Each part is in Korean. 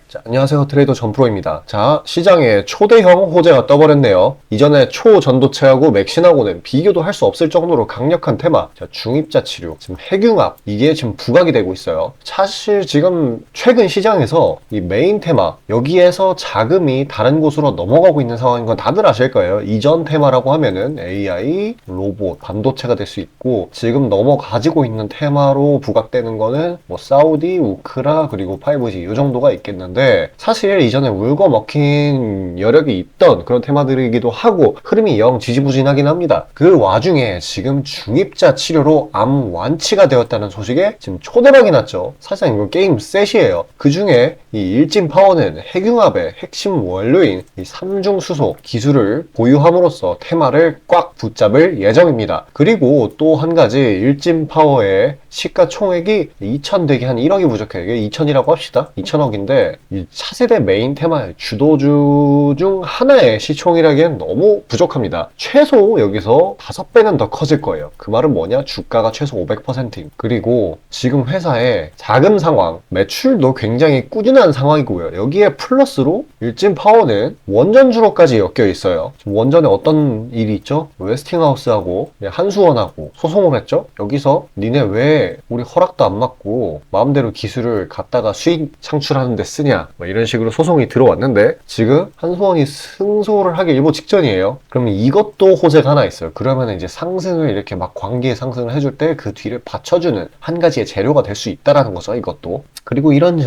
자, 안녕하세요. 트레이더 전프로입니다. 자, 시장에 초대형 호재가 떠버렸네요. 이전에 초전도체하고 맥신하고는 비교도 할 수 없을 정도로 강력한 테마, 자, 중입자 치료, 지금 핵융합, 이게 지금 부각이 되고 있어요. 사실 지금 최근 시장에서 이 메인 테마, 여기에서 자금이 다른 곳으로 넘어가고 있는 상황인 건 다들 아실 거예요. 이전 테마라고 하면은 AI, 로봇, 반도체가 될 수 있고, 지금 넘어가지고 있는 테마로 부각되는 거는 뭐 사우디, 우크라, 그리고 5G 이 정도가 있겠는데, 사실 이전에 울고 먹힌 여력이 있던 그런 테마들이기도 하고 흐름이 영 지지부진하긴 합니다. 그 와중에 지금 중입자 치료로 암 완치가 되었다는 소식에 지금 초대박이 났죠. 사실상 이거 게임 셋이에요. 그 중에 이 일진파워는 핵융합의 핵심 원료인 이 삼중수소 기술을 보유함으로써 테마를 꽉 붙잡을 예정입니다. 그리고 또 한 가지 일진파워의 시가총액이 2천 되게 한 1억이 부족해요. 이게 2천이라고 합시다. 2천억인데 이 차세대 메인 테마의 주도주 중 하나의 시총이라기엔 너무 부족합니다. 최소 여기서 5배는 더 커질 거예요. 그 말은 뭐냐? 주가가 최소 500%. 그리고 지금 회사의 자금 상황, 매출도 굉장히 꾸준한 상황이고요. 여기에 플러스로 일진파워는 원전 주로까지 엮여 있어요. 지금 원전에 어떤 일이 있죠? 웨스팅하우스하고 한수원하고 소송을 했죠? 여기서 니네 왜 우리 허락도 안 받고 마음대로 기술을 갖다가 수익 창출하는 데 쓰냐, 뭐 이런 식으로 소송이 들어왔는데 지금 한수원이 승소를 하기 일보 직전이에요. 그러면 이것도 호재가 하나 있어요. 그러면 이제 상승을 이렇게 막 관계 상승을 해줄 때 그 뒤를 받쳐주는 한 가지의 재료가 될 수 있다라는 거죠, 이것도. 그리고 이런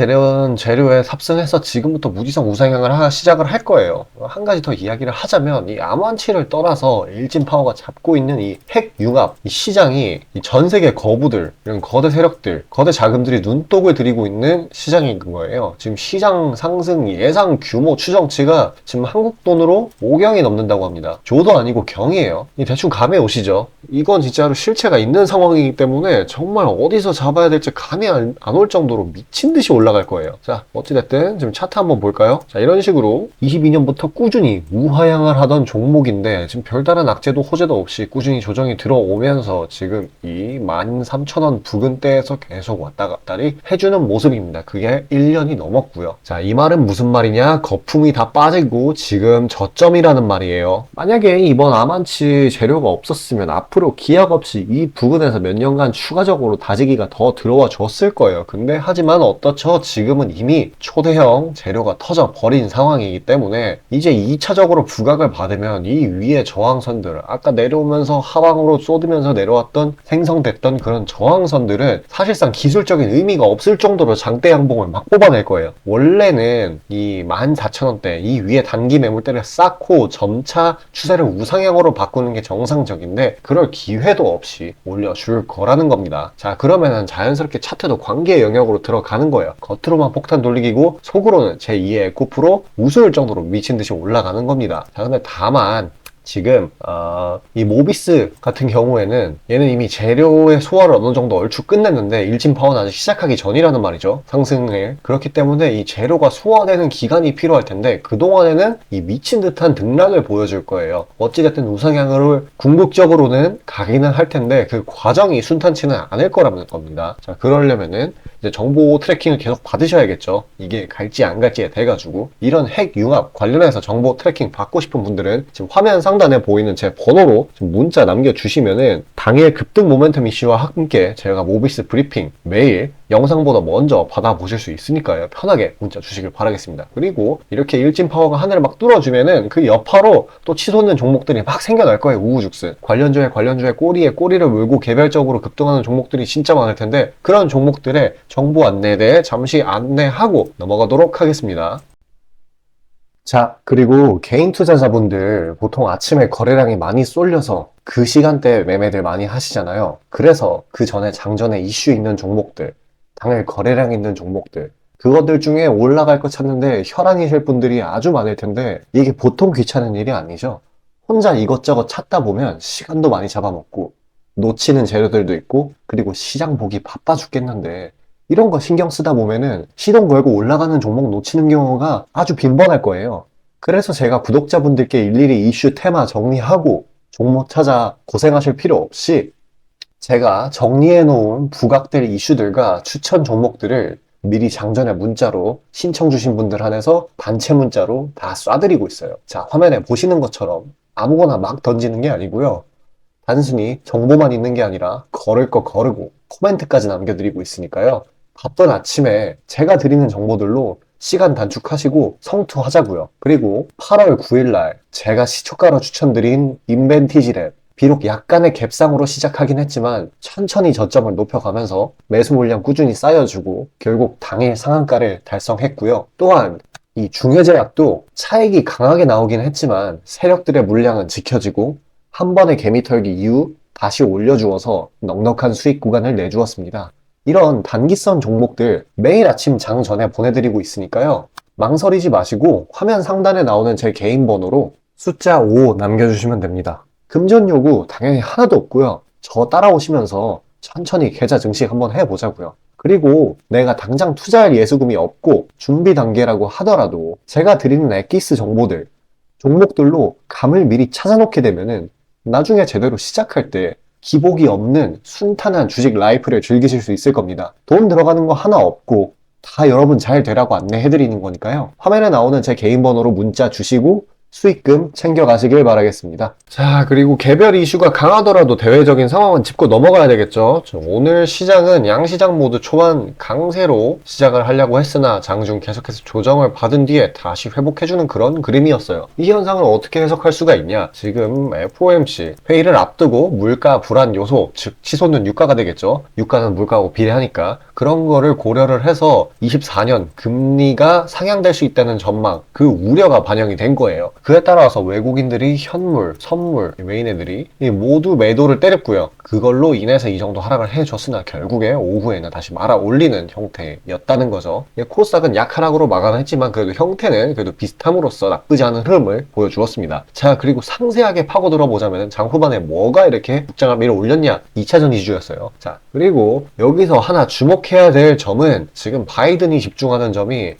재료에 삽승해서 지금부터 무지성 우상향을 시작을 할 거예요. 한 가지 더 이야기를 하자면 이 암완치를 떠나서 일진파워가 잡고 있는 이 핵융합, 이 시장이 전 세계 거부들, 이런 거대 세력들, 거대 자금들이 눈독을 들이고 있는 시장인 거예요. 지금 시장 상승 예상 규모 추정치가 지금 한국 돈으로 5경이 넘는다고 합니다. 조도 아니고 경이에요. 대충 감이 오시죠? 이건 진짜로 실체가 있는 상황이기 때문에 정말 어디서 잡아야 될지 감이 안 올 정도로 미친 듯이 올라갈 거예요. 자, 어찌됐든 지금 차트 한번 볼까요? 자, 이런 식으로 22년부터 꾸준히 우하향을 하던 종목인데 지금 별다른 악재도 호재도 없이 꾸준히 조정이 들어오면서 지금 이 13,000원 부근대에서 계속 왔다 갔다리 해주는 모습입니다. 그게 1년이 넘었고요. 자, 이 말은 무슨 말이냐? 거품이 다 빠지고 지금 저점이라는 말이에요. 만약에 이번 아만치 재료가 없었으면 앞으로 기약 없이 이 부근에서 몇 년간 추가적으로 다지기가 더 들어와 줬을 거예요. 근데 하지만 어떻죠? 지금은 이미 초대형 재료가 터져 버린 상황이기 때문에 이제 2차적으로 부각을 받으면 이 위에 저항선들, 아까 내려오면서 하방으로 쏟으면서 내려왔던 생성됐던 그런 저항선들은 사실상 기술적인 의미가 없을 정도로 장대 양봉을 막 뽑아낼 거예요. 원래는 이 14,000원대 이 위에 단기 매물대를 쌓고 점차 추세를 우상향으로 바꾸는 게 정상적인데 그럴 기회도 없이 올려줄 거라는 겁니다. 자, 그러면은 자연스럽게 차트도 관계 영역으로 들어가는 거예요. 겉으로만 폭탄 돌리기고 속으로는 제2의 에코프로 우스울 정도로 미친 듯이 올라가는 겁니다. 자, 근데 다만 지금 이 모비스 같은 경우에는 얘는 이미 재료의 소화를 어느 정도 얼추 끝냈는데 일진파워는 아직 시작하기 전이라는 말이죠, 상승을. 그렇기 때문에 이 재료가 소화되는 기간이 필요할 텐데 그동안에는 이 미친 듯한 등락을 보여줄 거예요. 어찌됐든 우상향으로 궁극적으로는 가기는 할 텐데 그 과정이 순탄치는 않을 거라는 겁니다. 자, 그러려면은 이제 정보 트래킹을 계속 받으셔야겠죠. 이게 갈지 안 갈지에 돼가지고 이런 핵융합 관련해서 정보 트래킹 받고 싶은 분들은 지금 화면 상단에 보이는 제 번호로 좀 문자 남겨주시면은 당일 급등 모멘텀 이슈와 함께 제가 모비스 브리핑 매일 영상보다 먼저 받아보실 수 있으니까요. 편하게 문자 주시길 바라겠습니다. 그리고 이렇게 일진파워가 하늘을 막 뚫어주면은 그 여파로 또 치솟는 종목들이 막 생겨날 거예요. 우후죽순. 관련주의 꼬리에 꼬리를 물고 개별적으로 급등하는 종목들이 진짜 많을 텐데 그런 종목들의 정보 안내에 대해 잠시 안내하고 넘어가도록 하겠습니다. 자, 그리고 개인 투자자분들 보통 아침에 거래량이 많이 쏠려서 그 시간대에 매매들 많이 하시잖아요. 그래서 그 전에 장전에 이슈 있는 종목들, 당일 거래량 있는 종목들, 그것들 중에 올라갈 거 찾는데 혈안이실 분들이 아주 많을 텐데 이게 보통 귀찮은 일이 아니죠. 혼자 이것저것 찾다 보면 시간도 많이 잡아먹고 놓치는 재료들도 있고 그리고 시장 보기 바빠 죽겠는데 이런 거 신경 쓰다 보면은 시동 걸고 올라가는 종목 놓치는 경우가 아주 빈번할 거예요. 그래서 제가 구독자분들께 일일이 이슈 테마 정리하고 종목 찾아 고생하실 필요 없이 제가 정리해 놓은 부각될 이슈들과 추천 종목들을 미리 장전에 문자로 신청 주신 분들 한해서 단체 문자로 다 쏴드리고 있어요. 자, 화면에 보시는 것처럼 아무거나 막 던지는 게 아니고요. 단순히 정보만 있는 게 아니라 걸을 거 거르고 코멘트까지 남겨드리고 있으니까요. 바쁜 아침에 제가 드리는 정보들로 시간 단축하시고 성투하자고요. 그리고 8월 9일날 제가 시초가로 추천드린 인벤티지랩, 비록 약간의 갭상으로 시작하긴 했지만 천천히 저점을 높여가면서 매수 물량 꾸준히 쌓여주고 결국 당일 상한가를 달성했고요. 또한 이 중해제약도 차익이 강하게 나오긴 했지만 세력들의 물량은 지켜지고 한 번의 개미 털기 이후 다시 올려주어서 넉넉한 수익 구간을 내주었습니다. 이런 단기성 종목들 매일 아침 장 전에 보내드리고 있으니까요. 망설이지 마시고 화면 상단에 나오는 제 개인 번호로 숫자 5 남겨주시면 됩니다. 금전 요구 당연히 하나도 없고요. 저 따라오시면서 천천히 계좌 증식 한번 해보자고요. 그리고 내가 당장 투자할 예수금이 없고 준비 단계라고 하더라도 제가 드리는 엑기스 정보들, 종목들로 감을 미리 찾아놓게 되면은 나중에 제대로 시작할 때 기복이 없는 순탄한 주식 라이프를 즐기실 수 있을 겁니다. 돈 들어가는 거 하나 없고 다 여러분 잘 되라고 안내해드리는 거니까요. 화면에 나오는 제 개인 번호로 문자 주시고 수익금 챙겨가시길 바라겠습니다. 자, 그리고 개별 이슈가 강하더라도 대외적인 상황은 짚고 넘어가야 되겠죠. 오늘 시장은 양시장 모두 초반 강세로 시작을 하려고 했으나 장중 계속해서 조정을 받은 뒤에 다시 회복해주는 그런 그림이었어요. 이 현상을 어떻게 해석할 수가 있냐? 지금 FOMC 회의를 앞두고 물가 불안 요소, 즉 치솟는 유가가 되겠죠. 유가는 물가하고 비례하니까 그런 거를 고려를 해서 24년 금리가 상향될 수 있다는 전망, 그 우려가 반영이 된 거예요. 그에 따라서 외국인들이 현물, 선물, 외인애들이 모두 매도를 때렸고요. 그걸로 인해서 이 정도 하락을 해줬으나 결국에 오후에는 다시 말아 올리는 형태였다는 거죠. 코스닥은 약하락으로 마감했지만 그래도 형태는 그래도 비슷함으로써 나쁘지 않은 흐름을 보여주었습니다. 자, 그리고 상세하게 파고들어 보자면 장 후반에 뭐가 이렇게 국장을 밀어 올렸냐? 2차전 이슈였어요. 자, 그리고 여기서 하나 주목해야 될 점은 지금 바이든이 집중하는 점이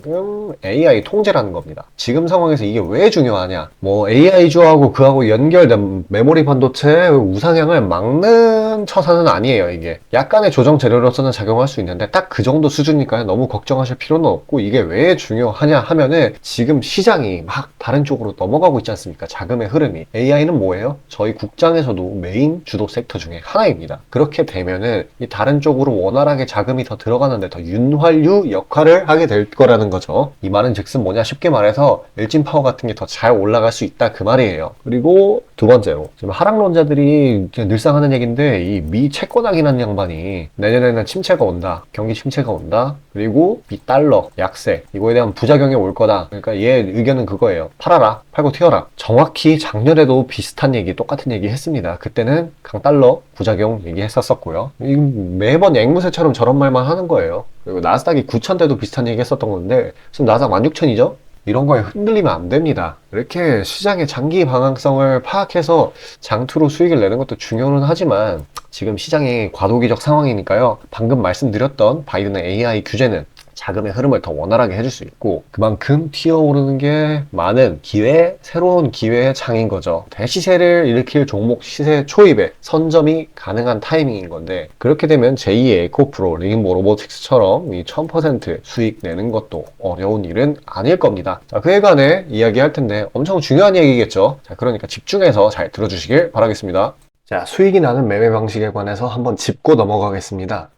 AI 통제라는 겁니다. 지금 상황에서 이게 왜 중요하냐? 뭐 AI주하고 그하고 연결된 메모리 반도체 우상향을 막는 처사는 아니에요. 이게 약간의 조정 재료로서는 작용할 수 있는데 딱 그 정도 수준이니까요. 너무 걱정하실 필요는 없고, 이게 왜 중요하냐 하면은 지금 시장이 막 다른 쪽으로 넘어가고 있지 않습니까? 자금의 흐름이. AI는 뭐예요? 저희 국장에서도 메인 주도 섹터 중에 하나입니다. 그렇게 되면은 이 다른 쪽으로 원활하게 자금이 더 들어가는데 더 윤활유 역할을 하게 될 거라는 거죠. 이 말은 즉슨 뭐냐, 쉽게 말해서 일진 파워 같은 게 더 잘 올라갈 수 있다, 그 말이에요. 그리고 두 번째로, 지금 하락론자들이 늘상 하는 얘기인데, 이 미 채권왕이라는 양반이 내년에는 침체가 온다, 경기 침체가 온다, 그리고 미 달러 약세, 이거에 대한 부작용이 올 거다. 그러니까 얘 의견은 그거예요. 팔아라, 팔고 튀어라. 정확히 작년에도 비슷한 얘기, 똑같은 얘기 했습니다. 그때는 강달러 부작용 얘기했었고요. 매번 앵무새처럼 저런 말만 하는 거예요. 그리고 나스닥이 9,000대도 비슷한 얘기 했었던 건데, 지금 나스닥 16,000이죠? 이런 거에 흔들리면 안 됩니다. 이렇게 시장의 장기 방향성을 파악해서 장투로 수익을 내는 것도 중요는 하지만 지금 시장이 과도기적 상황이니까요. 방금 말씀드렸던 바이든의 AI 규제는 자금의 흐름을 더 원활하게 해줄 수 있고, 그만큼 튀어오르는 게 많은 기회, 새로운 기회의 장인 거죠. 대시세를 일으킬 종목 시세 초입에 선점이 가능한 타이밍인 건데, 그렇게 되면 제2의 에코프로, 링보 로보틱스처럼 이 1000% 수익 내는 것도 어려운 일은 아닐 겁니다. 자, 그에 관해 이야기할 텐데 엄청 중요한 얘기겠죠. 자, 그러니까 집중해서 잘 들어주시길 바라겠습니다. 자, 수익이 나는 매매 방식에 관해서 한번 짚고 넘어가겠습니다.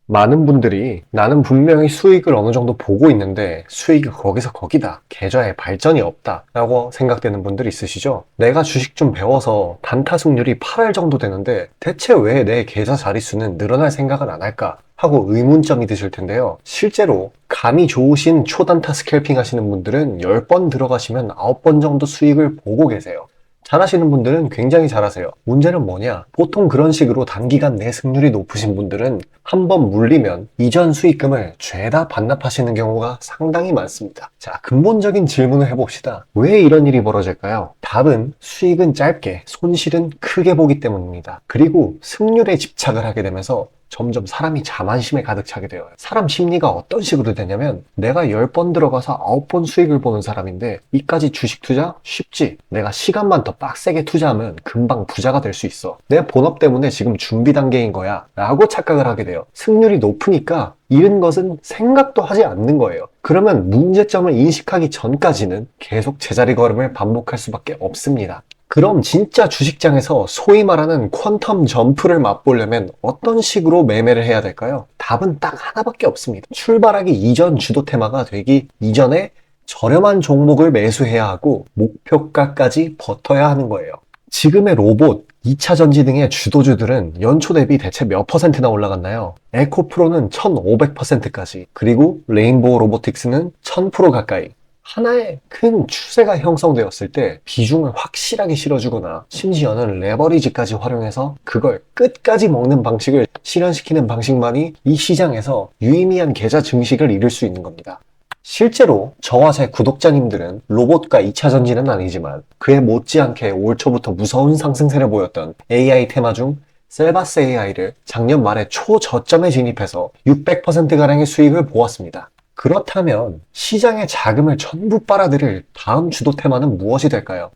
많은 분들이 나는 분명히 수익을 어느 정도 보고 있는데 수익이 거기서 거기다, 계좌에 발전이 없다 라고 생각되는 분들이 있으시죠? 내가 주식 좀 배워서 단타 승률이 8할 정도 되는데 대체 왜 내 계좌 자릿수는 늘어날 생각을 안 할까 하고 의문점이 드실 텐데요. 실제로 감이 좋으신 초단타 스캘핑 하시는 분들은 10번 들어가시면 9번 정도 수익을 보고 계세요. 잘하시는 분들은 굉장히 잘하세요. 문제는 뭐냐? 보통 그런 식으로 단기간 내 승률이 높으신 분들은 한번 물리면 이전 수익금을 죄다 반납하시는 경우가 상당히 많습니다. 자, 근본적인 질문을 해봅시다. 왜 이런 일이 벌어질까요? 답은 수익은 짧게, 손실은 크게 보기 때문입니다. 그리고 승률에 집착을 하게 되면서 점점 사람이 자만심에 가득 차게 되어요. 사람 심리가 어떤 식으로 되냐면 내가 10번 들어가서 9번 수익을 보는 사람인데 이까지 주식 투자? 쉽지. 내가 시간만 더 빡세게 투자하면 금방 부자가 될 수 있어. 내 본업 때문에 지금 준비 단계인 거야 라고 착각을 하게 돼요. 승률이 높으니까 잃은 것은 생각도 하지 않는 거예요. 그러면 문제점을 인식하기 전까지는 계속 제자리 걸음을 반복할 수밖에 없습니다. 그럼 진짜 주식장에서 소위 말하는 퀀텀 점프를 맛보려면 어떤 식으로 매매를 해야 될까요? 답은 딱 하나밖에 없습니다. 출발하기 이전 주도 테마가 되기 이전에 저렴한 종목을 매수해야 하고 목표가까지 버텨야 하는 거예요. 지금의 로봇, 2차 전지 등의 주도주들은 연초 대비 대체 몇 퍼센트나 올라갔나요? 에코프로는 1500%까지, 그리고 레인보우 로보틱스는 1000% 가까이. 하나의 큰 추세가 형성되었을 때 비중을 확실하게 실어주거나 심지어는 레버리지까지 활용해서 그걸 끝까지 먹는 방식을 실현시키는 방식만이 이 시장에서 유의미한 계좌 증식을 이룰 수 있는 겁니다. 실제로 저와 제 구독자님들은 로봇과 2차 전지는 아니지만 그에 못지않게 올 초부터 무서운 상승세를 보였던 AI 테마 중 셀바스 AI를 작년 말에 초저점에 진입해서 600%가량의 수익을 보았습니다. 그렇다면 시장의 자금을 전부 빨아들일 다음 주도 테마는 무엇이 될까요?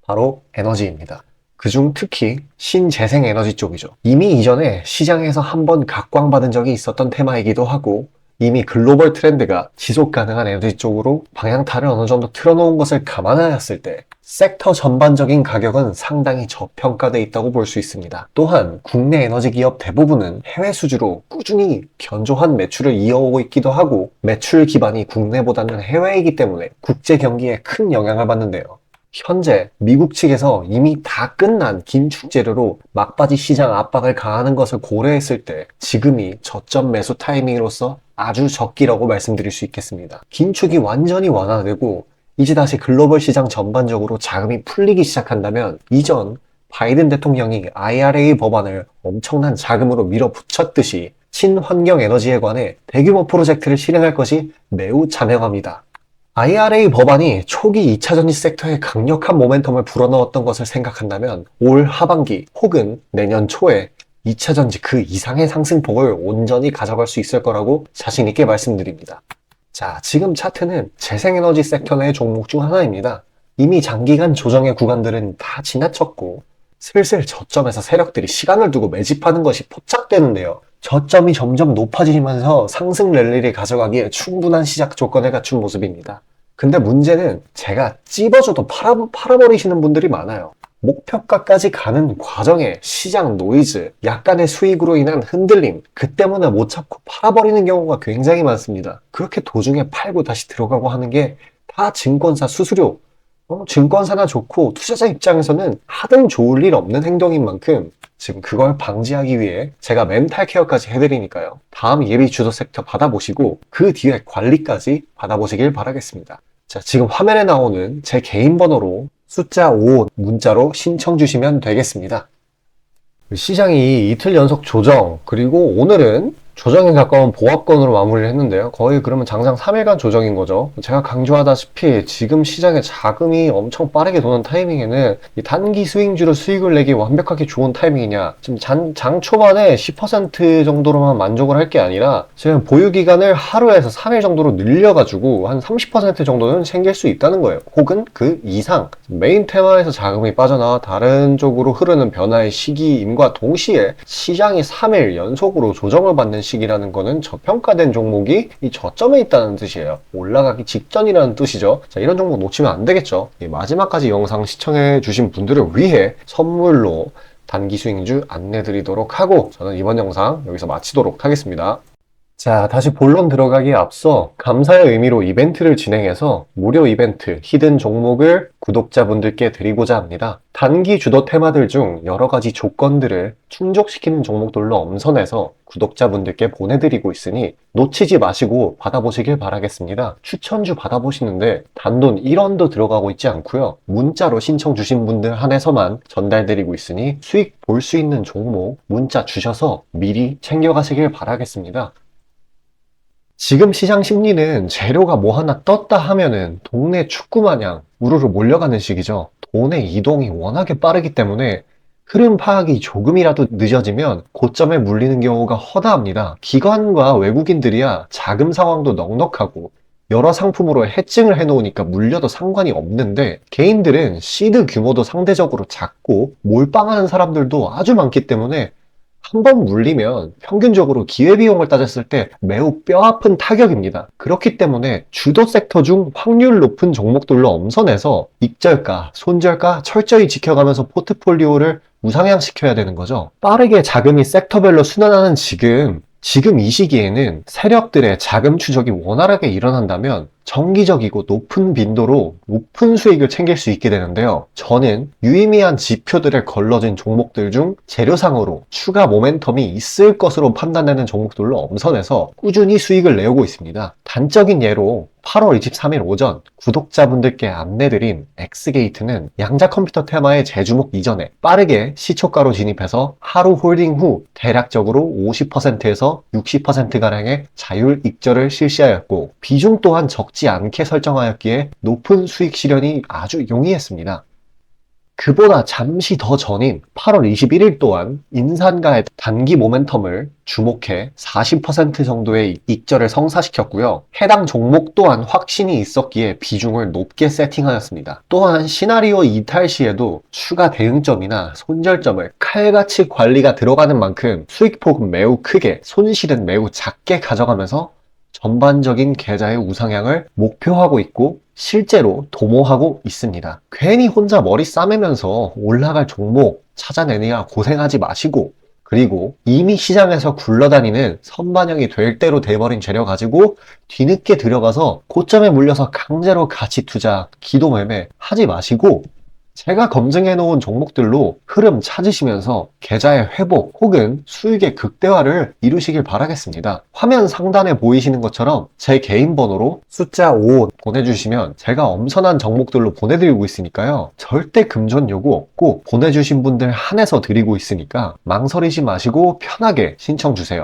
바로 에너지입니다. 그중 특히 신재생 에너지 쪽이죠. 이미 이전에 시장에서 한번 각광받은 적이 있었던 테마이기도 하고 이미 글로벌 트렌드가 지속 가능한 에너지 쪽으로 방향타를 어느 정도 틀어놓은 것을 감안하였을 때 섹터 전반적인 가격은 상당히 저평가되어 있다고 볼 수 있습니다. 또한 국내 에너지 기업 대부분은 해외 수주로 꾸준히 견조한 매출을 이어오고 있기도 하고 매출 기반이 국내보다는 해외이기 때문에 국제 경기에 큰 영향을 받는데요. 현재 미국 측에서 이미 다 끝난 긴축 재료로 막바지 시장 압박을 가하는 것을 고려했을 때 지금이 저점 매수 타이밍으로서 아주 적기라고 말씀드릴 수 있겠습니다. 긴축이 완전히 완화되고 이제 다시 글로벌 시장 전반적으로 자금이 풀리기 시작한다면 이전 바이든 대통령이 IRA 법안을 엄청난 자금으로 밀어붙였듯이 친환경 에너지에 관해 대규모 프로젝트를 실행할 것이 매우 자명합니다. IRA 법안이 초기 2차 전지 섹터에 강력한 모멘텀을 불어넣었던 것을 생각한다면 올 하반기 혹은 내년 초에 2차 전지 그 이상의 상승폭을 온전히 가져갈 수 있을 거라고 자신 있게 말씀드립니다. 자, 지금 차트는 재생에너지 섹터 내 종목 중 하나입니다. 이미 장기간 조정의 구간들은 다 지나쳤고 슬슬 저점에서 세력들이 시간을 두고 매집하는 것이 포착되는데요. 저점이 점점 높아지면서 상승 랠리를 가져가기에 충분한 시작 조건을 갖춘 모습입니다. 근데 문제는 제가 찝어줘도 팔아버리시는 분들이 많아요. 목표가까지 가는 과정에 시장 노이즈, 약간의 수익으로 인한 흔들림, 그 때문에 못 참고 팔아버리는 경우가 굉장히 많습니다. 그렇게 도중에 팔고 다시 들어가고 하는 게 다 증권사 수수료, 증권사나 좋고 투자자 입장에서는 하등 좋을 일 없는 행동인 만큼 지금 그걸 방지하기 위해 제가 멘탈 케어까지 해드리니까요. 다음 예비 주도 섹터 받아보시고 그 뒤에 관리까지 받아보시길 바라겠습니다. 자, 지금 화면에 나오는 제 개인 번호로 숫자 5 문자로 신청 주시면 되겠습니다. 시장이 이틀 연속 조정, 그리고 오늘은 조정에 가까운 보합권으로 마무리를 했는데요. 거의 그러면 장장 3일간 조정인 거죠. 제가 강조하다시피 지금 시장에 자금이 엄청 빠르게 도는 타이밍에는 이 단기 스윙주로 수익을 내기 완벽하게 좋은 타이밍이냐. 지금 장 초반에 10% 정도로만 만족을 할 게 아니라 지금 보유기간을 하루에서 3일 정도로 늘려가지고 한 30% 정도는 챙길 수 있다는 거예요. 혹은 그 이상. 메인 테마에서 자금이 빠져나와 다른 쪽으로 흐르는 변화의 시기임과 동시에 시장이 3일 연속으로 조정을 받는 시기라는 거는 저평가된 종목이 이 저점에 있다는 뜻이에요. 올라가기 직전이라는 뜻이죠. 자, 이런 종목 놓치면 안 되겠죠. 마지막까지 영상 시청해 주신 분들을 위해 선물로 단기 수익주 안내 드리도록 하고 저는 이번 영상 여기서 마치도록 하겠습니다. 자, 다시 본론 들어가기에 앞서 감사의 의미로 이벤트를 진행해서 무료 이벤트, 히든 종목을 구독자분들께 드리고자 합니다. 단기 주도 테마들 중 여러 가지 조건들을 충족시키는 종목들로 엄선해서 구독자분들께 보내드리고 있으니 놓치지 마시고 받아보시길 바라겠습니다. 추천주 받아보시는데 단돈 1원도 들어가고 있지 않고요. 문자로 신청 주신 분들 한해서만 전달드리고 있으니 수익 볼 수 있는 종목 문자 주셔서 미리 챙겨가시길 바라겠습니다. 지금 시장 심리는 재료가 뭐 하나 떴다 하면은 동네 축구 마냥 우르르 몰려가는 시기죠. 돈의 이동이 워낙에 빠르기 때문에 흐름 파악이 조금이라도 늦어지면 고점에 물리는 경우가 허다합니다. 기관과 외국인들이야 자금 상황도 넉넉하고 여러 상품으로 해칭을 해놓으니까 물려도 상관이 없는데, 개인들은 시드 규모도 상대적으로 작고 몰빵하는 사람들도 아주 많기 때문에 한 번 물리면 평균적으로 기회비용을 따졌을 때 매우 뼈아픈 타격입니다. 그렇기 때문에 주도 섹터 중 확률 높은 종목들로 엄선해서 익절가, 손절가 철저히 지켜가면서 포트폴리오를 우상향시켜야 되는 거죠. 빠르게 자금이 섹터별로 순환하는 지금 이 시기에는 세력들의 자금 추적이 원활하게 일어난다면 정기적이고 높은 빈도로 높은 수익을 챙길 수 있게 되는데요. 저는 유의미한 지표들에 걸러진 종목들 중 재료상으로 추가 모멘텀이 있을 것으로 판단되는 종목들로 엄선해서 꾸준히 수익을 내오고 있습니다. 단적인 예로 8월 23일 오전 구독자분들께 안내드린 엑스게이트는 양자 컴퓨터 테마의 재주목 이전에 빠르게 시초가로 진입해서 하루 홀딩 후 대략적으로 50%에서 60%가량의 자율 익절을 실시하였고, 비중 또한 적지 않게 설정하였기에 높은 수익 실현이 아주 용이했습니다. 그보다 잠시 더 전인 8월 21일 또한 인산가의 단기 모멘텀을 주목해 40% 정도의 익절을 성사시켰고요. 해당 종목 또한 확신이 있었기에 비중을 높게 세팅하였습니다. 또한 시나리오 이탈 시에도 추가 대응점이나 손절점을 칼같이 관리가 들어가는 만큼 수익폭은 매우 크게, 손실은 매우 작게 가져가면서 전반적인 계좌의 우상향을 목표하고 있고 실제로 도모하고 있습니다. 괜히 혼자 머리 싸매면서 올라갈 종목 찾아내느라 고생하지 마시고, 그리고 이미 시장에서 굴러다니는 선반영이 될 대로 돼버린 재료 가지고 뒤늦게 들어가서 고점에 물려서 강제로 가치 투자, 기도 매매 하지 마시고, 제가 검증해 놓은 종목들로 흐름 찾으시면서 계좌의 회복 혹은 수익의 극대화를 이루시길 바라겠습니다. 화면 상단에 보이시는 것처럼 제 개인 번호로 숫자 5 보내주시면 제가 엄선한 종목들로 보내드리고 있으니까요. 절대 금전 요구 없고 보내주신 분들 한해서 드리고 있으니까 망설이지 마시고 편하게 신청 주세요.